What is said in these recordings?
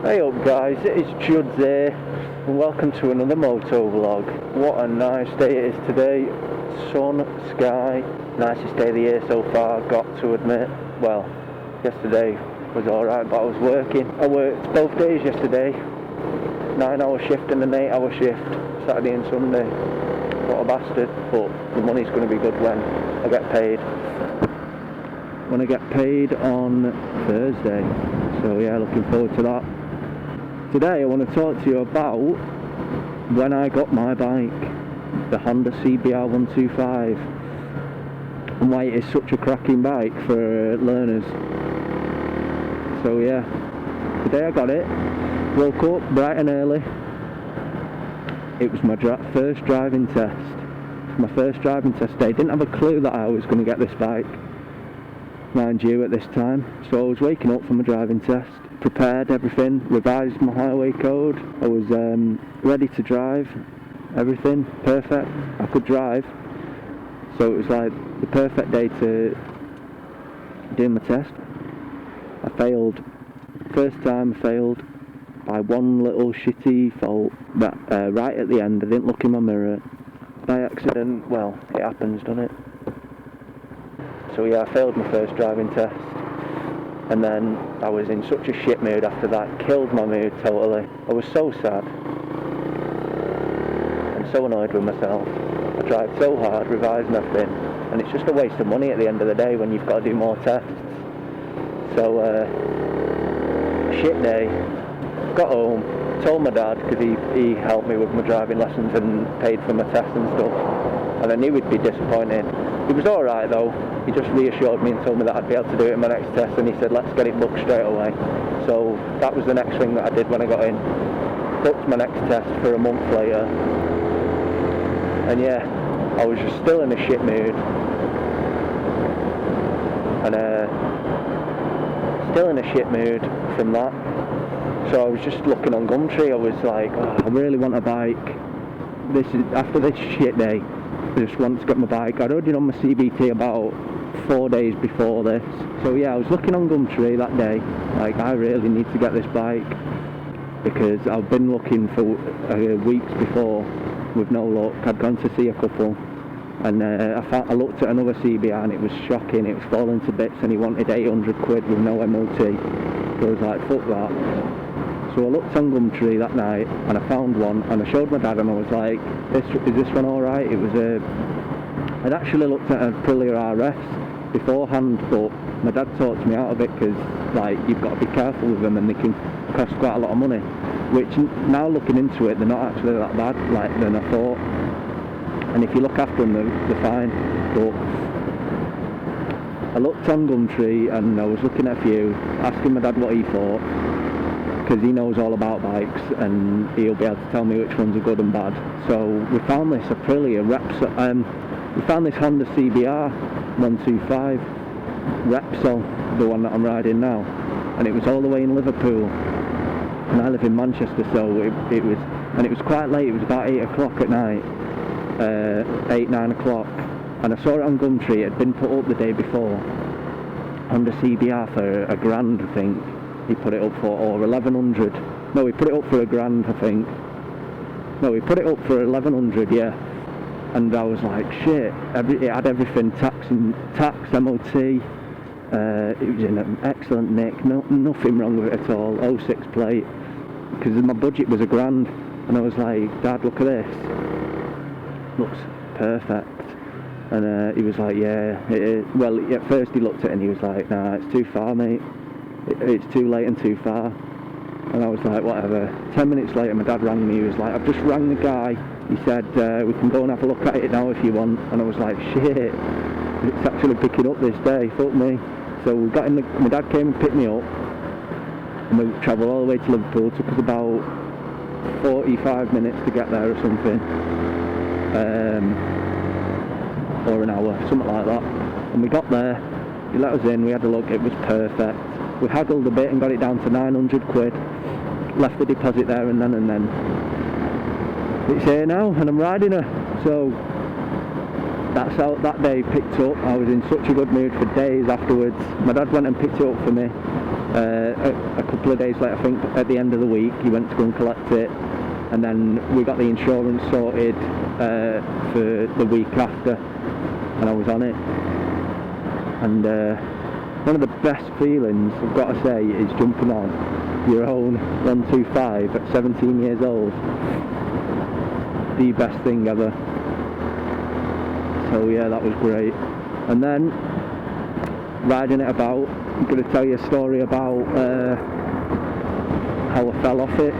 Hey up guys, it's Judz here and welcome to another MotoVlog. What a nice day it is today. Sun, sky, nicest day of the year so far, got to admit. Well, yesterday was alright, but I was working. I worked both days yesterday, 9-hour shift and an 8-hour shift, Saturday and Sunday. What a bastard, but the money's going to be good when I get paid. When I get paid on Thursday, so yeah, looking forward to that. Today I want to talk to you about when I got my bike, the Honda CBR 125, and why it is such a cracking bike for learners. So yeah, today I got it, woke up bright and early. It was my first driving test. My first driving test day. Didn't have a clue that I was going to get this bike, mind you, at this time. So I was waking up for my driving test, prepared everything, revised my highway code. I was ready to drive, everything perfect. I could drive, so it was like the perfect day to do my test. I failed. First time I failed by one little shitty fault. That right at the end, I didn't look in my mirror by accident. Well, it happens, doesn't it? So yeah, I failed my first driving test, and then I was in such a shit mood after that. Killed my mood totally. I was so sad and so annoyed with myself. I tried so hard, revising everything, and it's just a waste of money at the end of the day when you've got to do more tests. So shit day. Got home, told my dad, because he helped me with my driving lessons and paid for my tests and stuff, and I knew he'd be disappointed. He was alright though. He just reassured me and told me that I'd be able to do it in my next test, and he said let's get it booked straight away. So that was the next thing that I did when I got in. Booked my next test for a month later, and yeah, I was just still in a shit mood, and still in a shit mood from that. So I was just looking on Gumtree. I was like, oh, I really want a bike. This is after this shit day. I just want to get my bike. I'd already done my CBT about 4 days before this. So yeah, I was looking on Gumtree that day, like I really need to get this bike, because I've been looking for weeks before with no luck. I'd gone to see a couple, and I looked at another CBR and it was shocking. It was falling to bits and he wanted 800 quid with no MOT. So I was like, fuck that. So I looked on Gumtree that night and I found one, and I showed my dad and I was like, is this one alright? It was I'd actually looked at a Aprilia RS beforehand, but my dad talked me out of it because like you've got to be careful with them and they can cost quite a lot of money, which now looking into it, they're not actually that bad than I thought, and if you look after them they're fine. But I looked on Gumtree and I was looking at a few, asking my dad what he thought, because he knows all about bikes and he'll be able to tell me which ones are good and bad. So we found this Aprilia we found this Honda CBR 125 Repsol, the one that I'm riding now, and it was all the way in Liverpool, and I live in Manchester, so it was quite late. It was about 8 o'clock at night, 9 o'clock, and I saw it on Gumtree. It had been put up the day before, Honda CBR for £1,000, I think. He put it up for, or 1,100. No, he put it up for £1,000, I think. No, he put it up for 1,100, yeah. And I was like, shit. It had everything, tax, MOT. It was in an excellent nick. Nothing wrong with it at all. 06 plate. Because my budget was £1,000, and I was like, Dad, look at this. Looks perfect. And he was like, yeah. Well, at first he looked at it and he was like, nah, it's too far, mate. It's too late and too far. And I was like, whatever. 10 minutes later my dad rang me. He was like, I've just rang the guy. He said we can go and have a look at it now if you want. And I was like, shit, it's actually picking up this day, fuck me. So we got in my dad came and picked me up, and we travelled all the way to Liverpool. It took us about 45 minutes to get there or something, or an hour, something like that. And we got there, he let us in, we had a look, it was perfect. We haggled a bit and got it down to 900 quid, left the deposit there and then it's here now and I'm riding her. So that's how that day picked up. I was in such a good mood for days afterwards. My dad went and picked it up for me, A couple of days later, I think at the end of the week, he went to go and collect it, and then we got the insurance sorted for the week after, and I was on it. And one of the best feelings, I've got to say, is jumping on your own 125 at 17 years old. The best thing ever. So yeah, that was great. And then riding it about, I'm going to tell you a story about how I fell off it,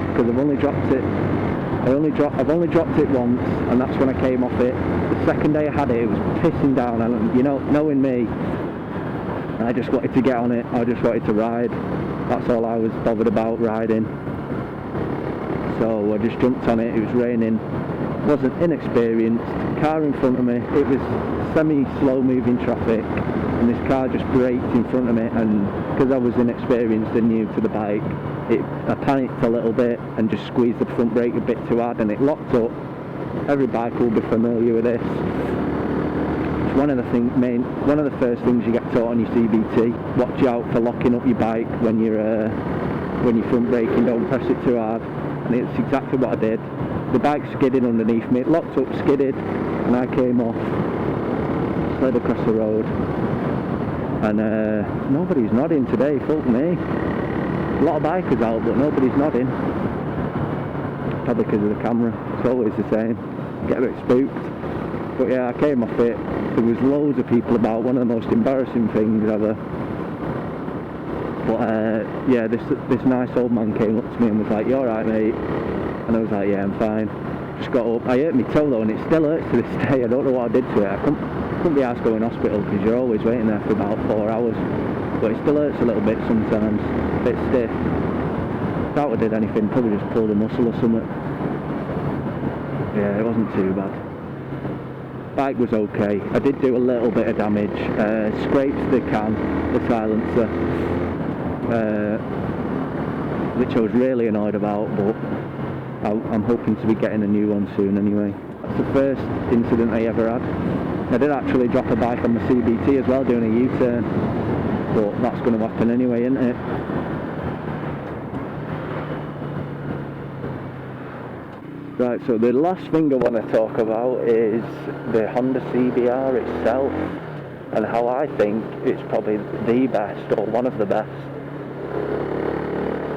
because I've only dropped it. I've only dropped it once, and that's when I came off it. The second day I had it, it was pissing down, and you know, knowing me, I just wanted to get on it. I just wanted to ride. That's all I was bothered about, riding. So I just jumped on it. It was raining. Wasn't inexperienced. Car in front of me. It was semi-slow moving traffic, and this car just braked in front of me. And because I was inexperienced and new to the bike, I panicked a little bit and just squeezed the front brake a bit too hard, and it locked up. Every bike will be familiar with this. It's one of the first things you get taught on your CBT. Watch out for locking up your bike when you're front braking. Don't press it too hard. And it's exactly what I did. The bike skidded underneath me. It locked up, skidded, and I came off, slid across the road. And nobody's nodding today. Fuck me. A lot of bikers out, but nobody's nodding. Probably because of the camera. It's always the same. Get a bit spooked. But yeah, I came off it. There was loads of people about. One of the most embarrassing things ever. But yeah, this nice old man came up to me and was like, "You alright, mate?" And I was like, "Yeah, I'm fine." Just got up. I hurt my toe though, and it still hurts to this day. I don't know what I did to it. I couldn't be asked going to hospital, because you're always waiting there for about 4 hours. But it still hurts a little bit sometimes. A bit stiff. Doubt I did anything. Probably just pulled a muscle or something. Yeah, it wasn't too bad. Bike was okay. I did do a little bit of damage. Scraped the silencer, which I was really annoyed about, but I'm hoping to be getting a new one soon anyway. That's the first incident I ever had. I did actually drop a bike on the CBT as well, doing a U-turn, but that's going to happen anyway, isn't it? Right, so the last thing I want to talk about is the Honda CBR itself, and how I think it's probably the best, or one of the best,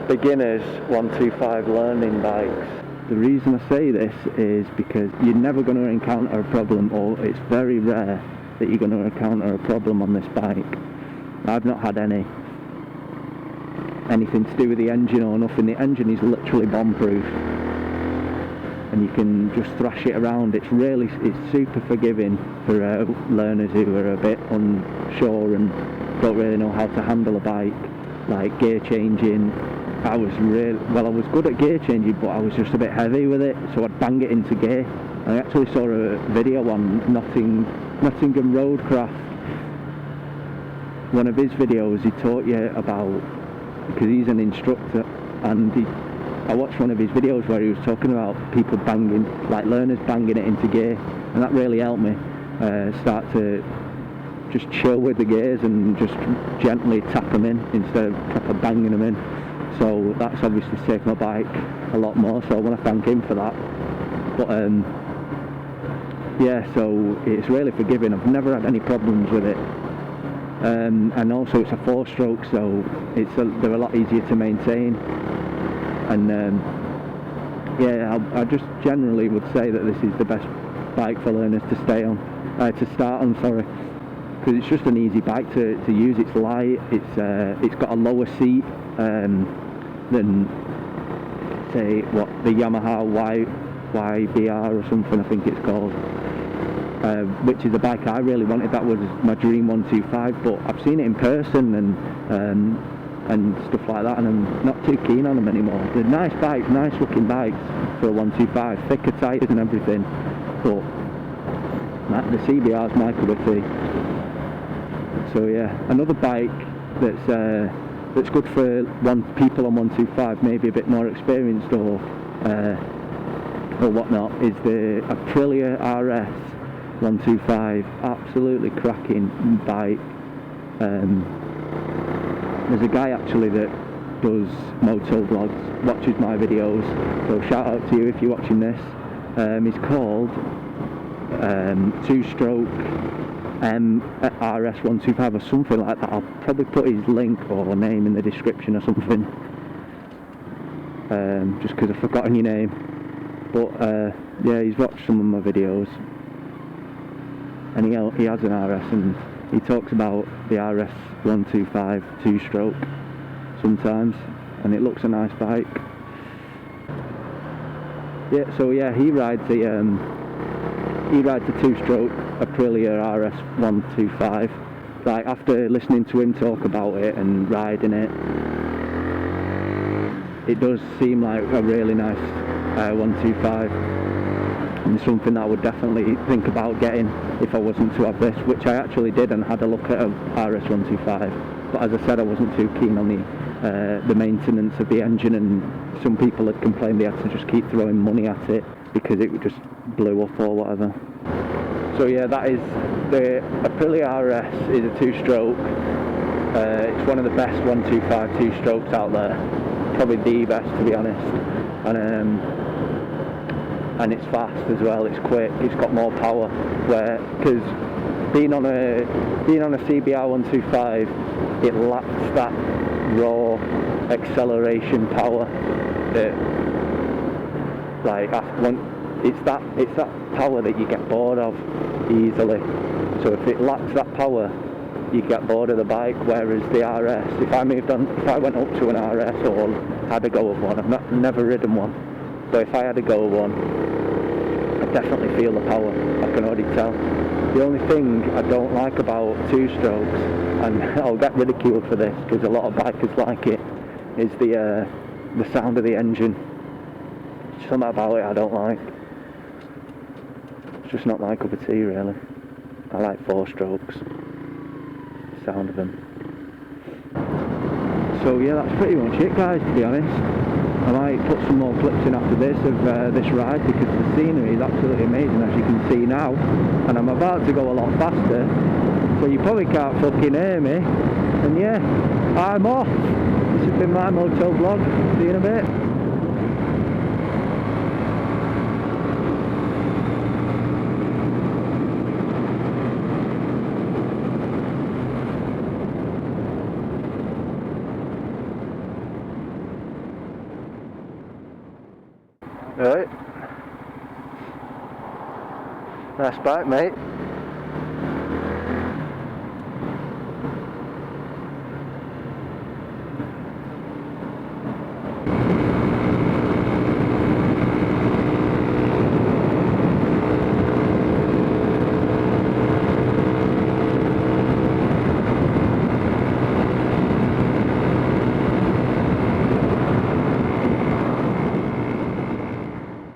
beginners 125 learning bikes. The reason I say this is because you're never going to encounter a problem, or it's very rare that you're going to encounter a problem on this bike. I've not had anything to do with the engine or nothing. The engine is literally bomb-proof, and you can just thrash it around. It's super forgiving for learners who are a bit unsure and don't really know how to handle a bike, like gear changing. I was good at gear changing, but I was just a bit heavy with it, so I'd bang it into gear. I actually saw a video on Nottingham Roadcraft. One of his videos, he taught you about, because he's an instructor, and I watched one of his videos where he was talking about people banging, like learners banging it into gear, and that really helped me start to just chill with the gears and just gently tap them in instead of proper banging them in. So that's obviously saved my bike a lot more, so I want to thank him for that. But yeah, so it's really forgiving. I've never had any problems with it. And also it's a 4-stroke, so they're a lot easier to maintain. And yeah, I just generally would say that this is the best bike for learners to start on, sorry, because it's just an easy bike to use. It's light. It's got a lower seat than, say, the Yamaha YBR or something, I think it's called, which is a bike I really wanted. That was my dream 125, but I've seen it in person and stuff like that, and I'm not too keen on them anymore. They're nice bikes, nice looking bikes for a 125, thicker tires and everything, but the CBR is my cup of tea. So yeah, another bike that's good for people on 125, maybe a bit more experienced or whatnot, is the Aprilia RS 125. Absolutely cracking bike. There's a guy actually that does MotoVlogs, watches my videos, so shout out to you if you're watching this. He's called two-stroke RS125 or something like that. I'll probably put his link or name in the description or something, just because I've forgotten your name. But yeah, he's watched some of my videos, and he has an RS, and he talks about the RS125 two-stroke sometimes, and it looks a nice bike. Yeah, so yeah, he rides a two-stroke Aprilia RS125. Like, after listening to him talk about it and riding it, it does seem like a really nice 125, and something that I would definitely think about getting if I wasn't to have this, which I actually did and had a look at a RS125. But as I said, I wasn't too keen on the maintenance of the engine, and some people had complained they had to just keep throwing money at it because it just blew up or whatever. So yeah, that is the Aprilia RS. Is a two-stroke. It's one of the best 125 two-strokes out there, probably the best, to be honest. And it's fast as well. It's quick. It's got more power. Because being on a CBR 125, it lacks that raw acceleration power that, like, it's that power that you get bored of easily. So if it lacks that power, you get bored of the bike. Whereas the RS, if I went up to an RS or had a go of one, I've never ridden one, so if I had a go of one, I definitely feel the power. I can already tell. The only thing I don't like about two-strokes, and I'll get ridiculed for this because a lot of bikers like it, is the sound of the engine. Something about it I don't like. It's just not my cup of tea, really. I like four-strokes. The sound of them. So yeah, that's pretty much it, guys, to be honest. I might put some more clips in after this of this ride, because the scenery is absolutely amazing, as you can see now, and I'm about to go a lot faster, so you probably can't fucking hear me. And yeah, I'm off. This has been my MotoVlog. See you in a bit. Right. Nice bike, mate.